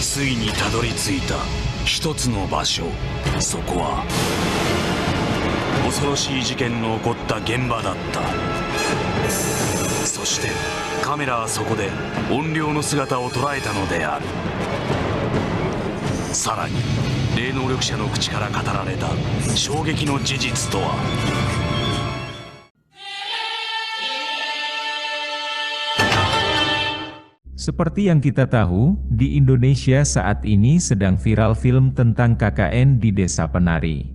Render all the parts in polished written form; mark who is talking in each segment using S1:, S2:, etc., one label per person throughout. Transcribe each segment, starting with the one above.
S1: ついにたどり着いた一つの場所。そこは恐ろしい事件の起こった現場だった。そしてカメラはそこで怨霊の姿を捉えたのである。さらに霊能力者の口から語られた衝撃の事実とは。
S2: Seperti yang kita tahu, di Indonesia saat ini sedang viral film tentang KKN di Desa Penari.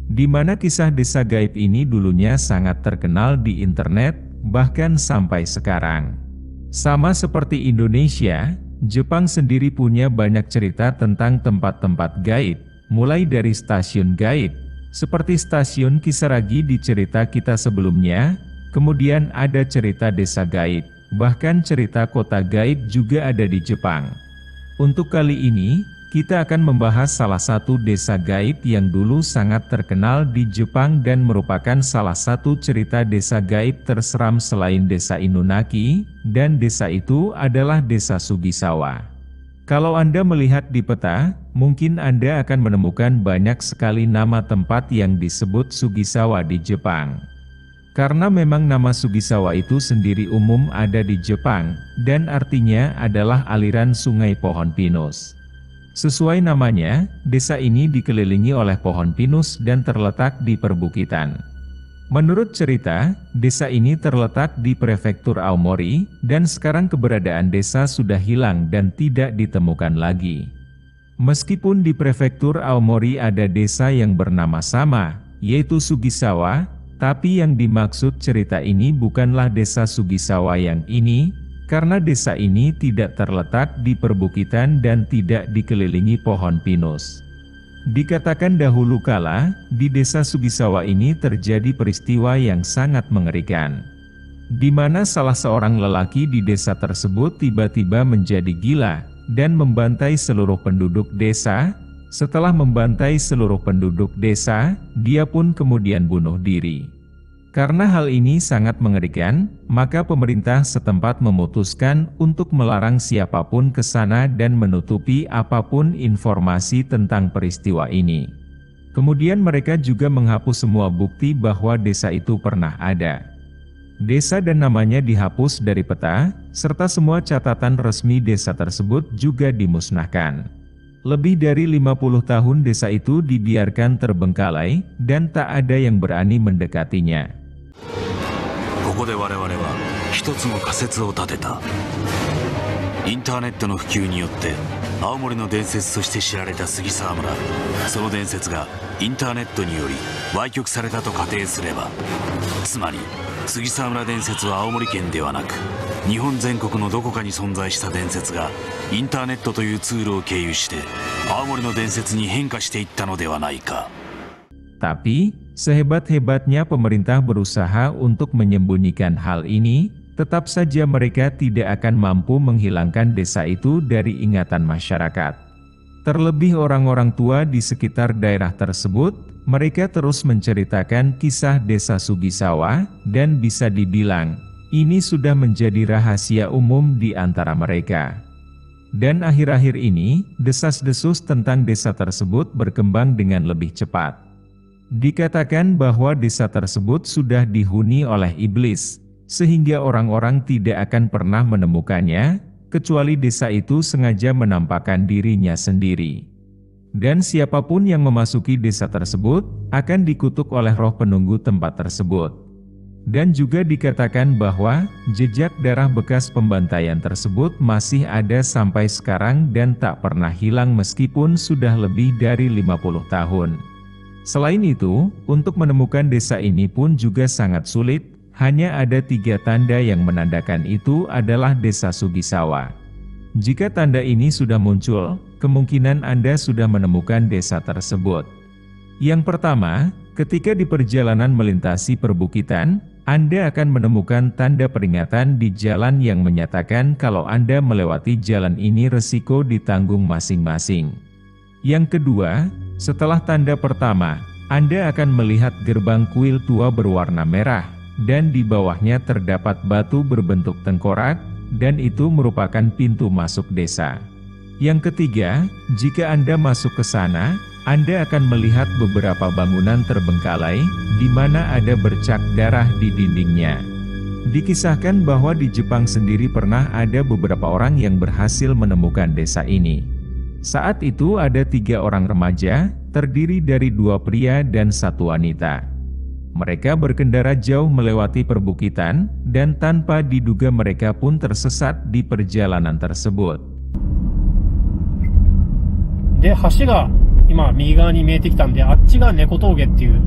S2: Di mana kisah desa gaib ini dulunya sangat terkenal di internet, bahkan sampai sekarang. Sama seperti Indonesia, Jepang sendiri punya banyak cerita tentang tempat-tempat gaib, mulai dari stasiun gaib, seperti stasiun Kisaragi di cerita kita sebelumnya, kemudian ada cerita desa gaib. Bahkan cerita kota gaib juga ada di Jepang. Untuk kali ini, kita akan membahas salah satu desa gaib yang dulu sangat terkenal di Jepang dan merupakan salah satu cerita desa gaib terseram selain desa Inunaki, dan desa itu adalah desa Sugisawa. Kalau Anda melihat di peta, mungkin Anda akan menemukan banyak sekali nama tempat yang disebut Sugisawa di Jepang. Karena memang nama Sugisawa itu sendiri umum ada di Jepang, dan artinya adalah aliran sungai pohon pinus. Sesuai namanya, desa ini dikelilingi oleh pohon pinus dan terletak di perbukitan. Menurut cerita, desa ini terletak di prefektur Aomori, dan sekarang keberadaan desa sudah hilang dan tidak ditemukan lagi. Meskipun di prefektur Aomori ada desa yang bernama sama, yaitu Sugisawa, tapi yang dimaksud cerita ini bukanlah desa Sugisawa yang ini, karena desa ini tidak terletak di perbukitan dan tidak dikelilingi pohon pinus. Dikatakan dahulu kala, di desa Sugisawa ini terjadi peristiwa yang sangat mengerikan. Di mana salah seorang lelaki di desa tersebut tiba-tiba menjadi gila, dan membantai seluruh penduduk desa. Setelah membantai seluruh penduduk desa, dia pun kemudian bunuh diri. Karena hal ini sangat mengerikan, maka pemerintah setempat memutuskan untuk melarang siapapun ke sana dan menutupi apapun informasi tentang peristiwa ini. Kemudian mereka juga menghapus semua bukti bahwa desa itu pernah ada. Desa dan namanya dihapus dari peta, serta semua catatan resmi desa tersebut juga dimusnahkan. Lebih dari 50 tahun desa itu dibiarkan terbengkalai, dan tak ada yang berani mendekatinya.
S1: ここで我々は一つの仮説を立てた。インターネットの普及によって青森の伝説として知られた杉沢村、その伝説がインターネットにより歪曲されたと仮定すれば、つまり杉沢村伝説は青森県ではなく日本全国のどこかに存在した伝説がインターネットというツールを経由して青森の伝説に変化していったのではないか。
S2: Tapi, sehebat-hebatnya pemerintah berusaha untuk menyembunyikan hal ini, tetap saja mereka tidak akan mampu menghilangkan desa itu dari ingatan masyarakat. Terlebih orang-orang tua di sekitar daerah tersebut, mereka terus menceritakan kisah desa Sugisawa, dan bisa dibilang, ini sudah menjadi rahasia umum di antara mereka. Dan akhir-akhir ini, desas-desus tentang desa tersebut berkembang dengan lebih cepat. Dikatakan bahwa desa tersebut sudah dihuni oleh iblis, sehingga orang-orang tidak akan pernah menemukannya, kecuali desa itu sengaja menampakkan dirinya sendiri. Dan siapapun yang memasuki desa tersebut, akan dikutuk oleh roh penunggu tempat tersebut. Dan juga dikatakan bahwa, jejak darah bekas pembantaian tersebut masih ada sampai sekarang dan tak pernah hilang meskipun sudah lebih dari 50 tahun. Selain itu, untuk menemukan desa ini pun juga sangat sulit, hanya ada 3 tanda yang menandakan itu adalah desa Sugisawa. Jika tanda ini sudah muncul, kemungkinan Anda sudah menemukan desa tersebut. Yang pertama, ketika di perjalanan melintasi perbukitan, Anda akan menemukan tanda peringatan di jalan yang menyatakan kalau Anda melewati jalan ini resiko ditanggung masing-masing. Yang kedua, setelah tanda pertama, Anda akan melihat gerbang kuil tua berwarna merah, dan di bawahnya terdapat batu berbentuk tengkorak, dan itu merupakan pintu masuk desa. Yang ketiga, jika Anda masuk ke sana, Anda akan melihat beberapa bangunan terbengkalai, di mana ada bercak darah di dindingnya. Dikisahkan bahwa di Jepang sendiri pernah ada beberapa orang yang berhasil menemukan desa ini. Saat itu ada 3 orang remaja, terdiri dari 2 pria dan 1 wanita. Mereka berkendara jauh melewati perbukitan, dan tanpa diduga mereka pun tersesat di perjalanan tersebut.
S3: で、橋が今右側に見えてきたんで、あっちが猫峠っていう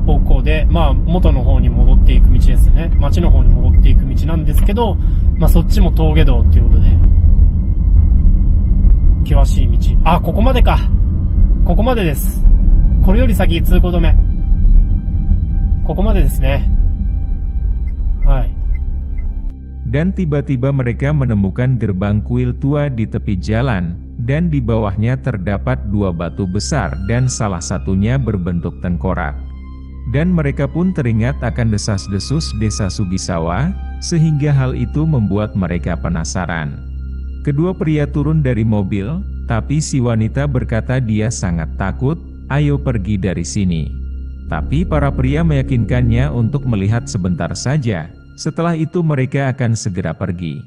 S3: 方向で、元の方に戻っていく道ですね。町の方に戻っていく道なんですけど、そっちも峠道っていうことで、険しい道。あ、ここまでか。ここまでです。これより先通行止め。ここまでですね。はい。
S2: Dan tiba-tiba mereka menemukan gerbang kuil tua di tepi jalan, dan di bawahnya terdapat 2 batu besar dan salah satunya berbentuk tengkorak. Dan mereka pun teringat akan desas-desus desa Sugisawa, sehingga hal itu membuat mereka penasaran. Kedua pria turun dari mobil, tapi si wanita berkata dia sangat takut, "Ayo pergi dari sini." Tapi para pria meyakinkannya untuk melihat sebentar saja. Setelah itu mereka akan segera pergi.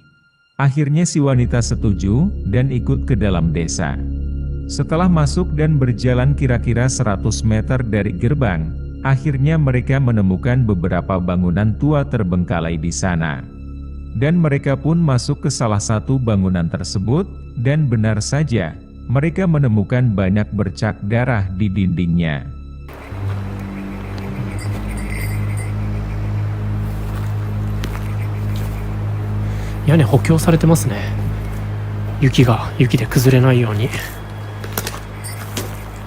S2: Akhirnya si wanita setuju, dan ikut ke dalam desa. Setelah masuk dan berjalan kira-kira 100 meter dari gerbang, akhirnya mereka menemukan beberapa bangunan tua terbengkalai di sana. Dan mereka pun masuk ke salah satu bangunan tersebut, dan benar saja, mereka menemukan banyak bercak darah di dindingnya.
S3: 屋根補強されてますね。雪で崩れないように。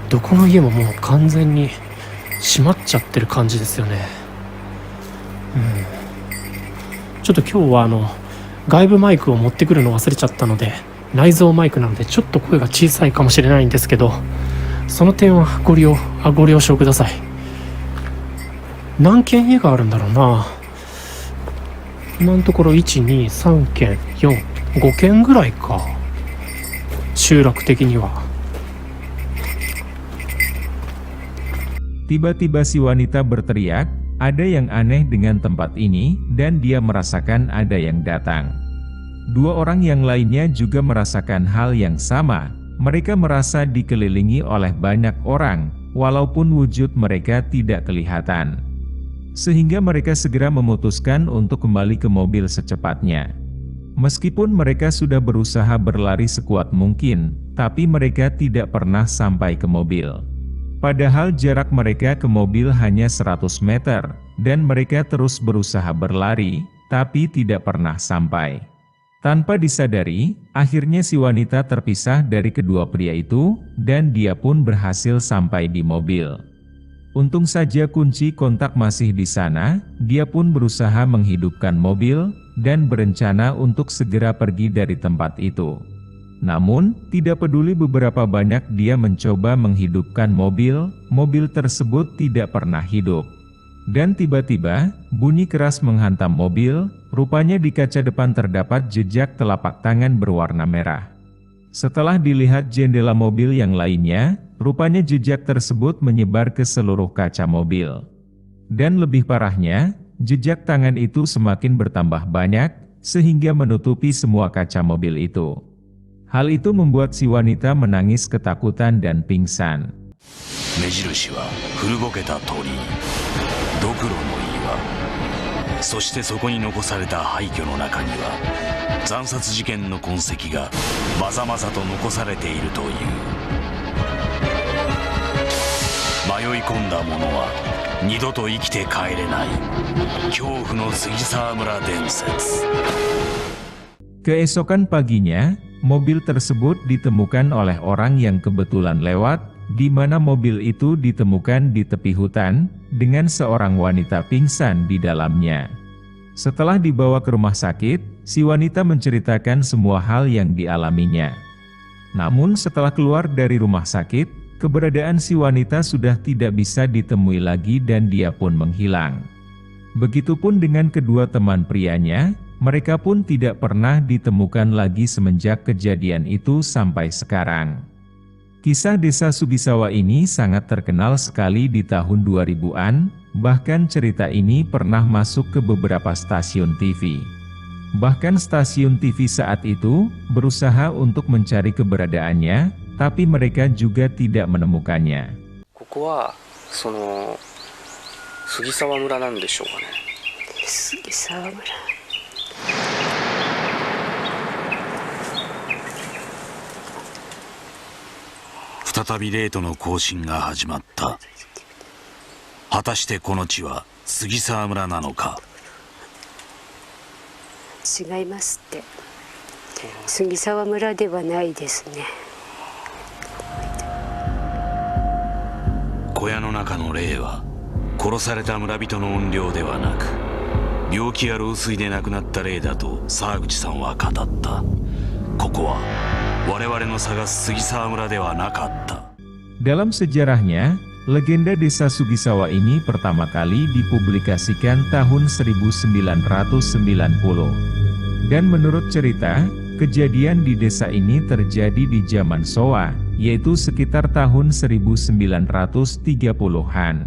S3: どこの家ももう完全に閉まっちゃってる感じですよね。ちょっと今日は外部マイクを持ってくるの忘れちゃったので、内蔵マイクなのでちょっと声が小さいかもしれないんですけど、その点はご了承ください。何軒家があるんだろうな。今のところ1、2、3軒、4、5軒ぐらいか。集落的には。
S2: Tiba-tiba si wanita berteriak, "Ada yang aneh dengan tempat ini," dan dia merasakan ada yang datang. 2 orang yang lainnya juga merasakan hal yang sama. Mereka merasa dikelilingi oleh banyak orang, walaupun wujud mereka tidak kelihatan. Sehingga mereka segera memutuskan untuk kembali ke mobil secepatnya. Meskipun mereka sudah berusaha berlari sekuat mungkin, tapi mereka tidak pernah sampai ke mobil. Padahal jarak mereka ke mobil hanya 100 meter, dan mereka terus berusaha berlari, tapi tidak pernah sampai. Tanpa disadari, akhirnya si wanita terpisah dari kedua pria itu, dan dia pun berhasil sampai di mobil. Untung saja kunci kontak masih di sana, dia pun berusaha menghidupkan mobil, dan berencana untuk segera pergi dari tempat itu. Namun, tidak peduli beberapa banyak dia mencoba menghidupkan mobil tersebut tidak pernah hidup. Dan tiba-tiba, bunyi keras menghantam mobil, rupanya di kaca depan terdapat jejak telapak tangan berwarna merah. Setelah dilihat jendela mobil yang lainnya, rupanya jejak tersebut menyebar ke seluruh kaca mobil. Dan lebih parahnya, jejak tangan itu semakin bertambah banyak, sehingga menutupi semua kaca mobil itu. Hal itu membuat si wanita menangis ketakutan dan pingsan.
S1: 目印は古ぼけた鳥居、ドクロの岩、そしてそこに残された廃墟の中には惨殺事件の痕跡がまざまざと残されているという。迷い込んだ者は二度と生きて帰れない恐怖の杉沢村伝説。
S2: Keesokan paginya, mobil tersebut ditemukan oleh orang yang kebetulan lewat, di mana mobil itu ditemukan di tepi hutan, dengan seorang wanita pingsan di dalamnya. Setelah dibawa ke rumah sakit, si wanita menceritakan semua hal yang dialaminya. Namun setelah keluar dari rumah sakit, keberadaan si wanita sudah tidak bisa ditemui lagi dan dia pun menghilang. Begitupun dengan kedua teman prianya, mereka pun tidak pernah ditemukan lagi semenjak kejadian itu sampai sekarang. Kisah desa Sugisawa ini sangat terkenal sekali di tahun 2000-an, bahkan cerita ini pernah masuk ke beberapa stasiun TV. Bahkan stasiun TV saat itu berusaha untuk mencari keberadaannya, tapi mereka juga tidak menemukannya.
S4: ここは杉沢村なんでしょうかね。
S5: 杉沢村。
S1: 再びレートの更新が始まった。果たしてこの地は杉沢村なのか。
S5: 違いますって。杉沢村ではないですね。
S1: 小屋の中の霊は殺された村人の怨霊ではなく、病気や老衰で亡くなった霊だと沢口さんは語った。ここは我々の探す杉沢村ではなかった。
S2: Dalam sejarahnya, legenda desa Sugisawa ini pertama kali dipublikasikan tahun 1990. Dan menurut cerita, kejadian di desa ini terjadi di zaman Showa, yaitu sekitar tahun 1930-an.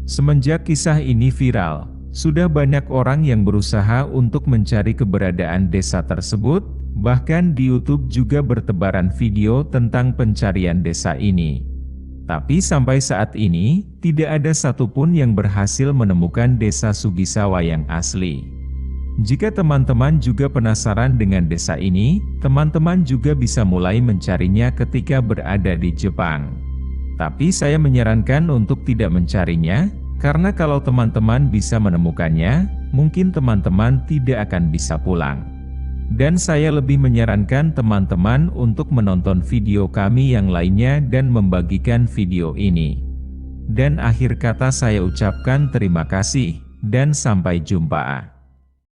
S2: Semenjak kisah ini viral, sudah banyak orang yang berusaha untuk mencari keberadaan desa tersebut, bahkan di YouTube juga bertebaran video tentang pencarian desa ini. Tapi sampai saat ini, tidak ada satupun yang berhasil menemukan desa Sugisawa yang asli. Jika teman-teman juga penasaran dengan desa ini, teman-teman juga bisa mulai mencarinya ketika berada di Jepang. Tapi saya menyarankan untuk tidak mencarinya, karena kalau teman-teman bisa menemukannya, mungkin teman-teman tidak akan bisa pulang. Dan saya lebih menyarankan teman-teman untuk menonton video kami yang lainnya dan membagikan video ini. Dan akhir kata saya ucapkan terima kasih, dan sampai jumpa.